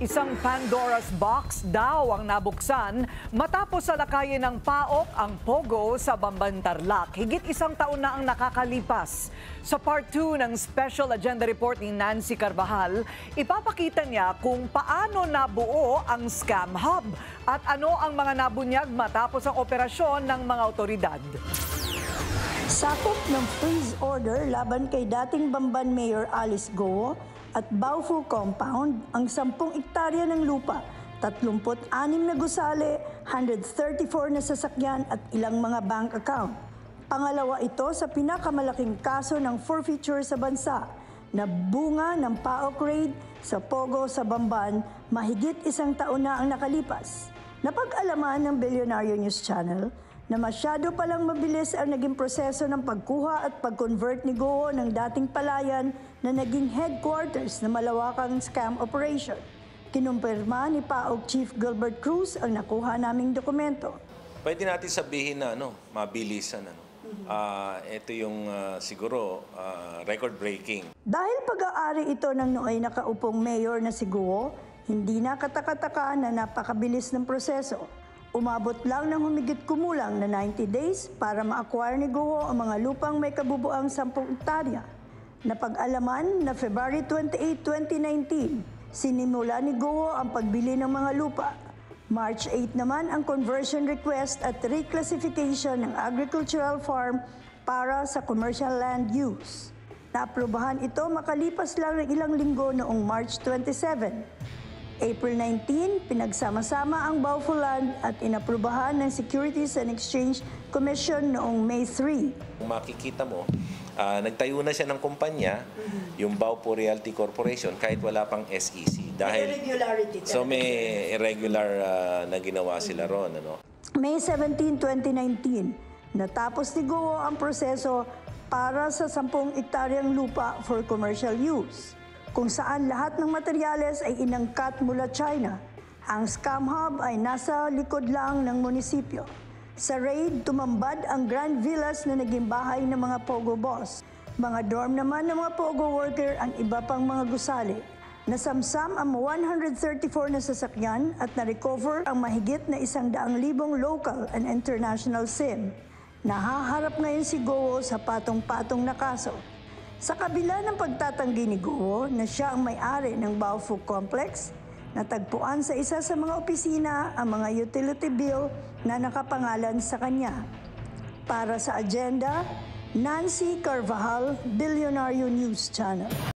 Isang Pandora's box daw ang nabuksan matapos salakayin ng PAOK ang Pogo sa Bamban, Tarlac. Higit isang taon na ang nakakalipas. Sa Part 2 ng Special Agenda Report ni Nancy Carvajal, ipapakita niya kung paano nabuo ang Scam Hub at ano ang mga nabunyag matapos ang operasyon ng mga otoridad. Sakop ng freeze order laban kay dating Bamban Mayor Alice Go at Baofu Compound ang 10 ektarya ng lupa, 36 na gusali, 134 na sasakyan at ilang mga bank account. Pangalawa ito sa pinakamalaking kaso ng forfeiture sa bansa na bunga ng PAOK raid sa Pogo sa Bamban mahigit isang taon na ang nakalipas. Napag-alaman ng Billionaire News Channel na masyado palang mabilis ang naging proseso ng pagkuha at pag-convert ni Go ng dating palayan na naging headquarters na malawakang scam operation. Kinumpirma ni PAOK Chief Gilbert Cruz ang nakuha naming dokumento. Pwede natin sabihin na mabilisan. Ito yung siguro record-breaking. Dahil pag-aari ito ng nooy nakaupong mayor na si Go, hindi na katakataka na napakabilis ng proseso. Umabot lang ng humigit kumulang na 90 days para ma-acquire ni Go ang mga lupang may kabubuang 10 ektarya. Napag-alaman na February 28, 2019, sinimula ni Go ang pagbili ng mga lupa. March 8 naman ang conversion request at reclassification ng agricultural farm para sa commercial land use. Naaprubahan ito makalipas lang ng ilang linggo noong March 27. April 19, pinagsama-sama ang Baofu Land at inaprubahan ng Securities and Exchange Commission noong May 3. Kung makikita mo, nagtayo na siya ng kumpanya, yung Baofu Realty Corporation, kahit wala pang SEC. Dahil, so may irregular na ginawa sila ron. May 17, 2019, natapos ni Go ang proseso para sa 10 ektaryang lupa for commercial use, kung saan lahat ng materyales ay inangkat mula China. Ang Scam Hub ay nasa likod lang ng munisipyo. Sa raid, tumambad ang Grand Villas na naging bahay ng mga Pogo boss. Mga dorm naman ng mga Pogo worker ang iba pang mga gusali. Nasamsam ang 134 na sasakyan at na-recover ang mahigit na 100,000 local and international SIM. Nahaharap ngayon si Go sa patong-patong na kaso. Sa kabila ng pagtatanggi ni Go na siya ang may-ari ng Baofu Complex, natagpuan sa isa sa mga opisina ang mga utility bill na nakapangalan sa kanya. Para sa agenda, Nancy Carvajal, Billionaire News Channel.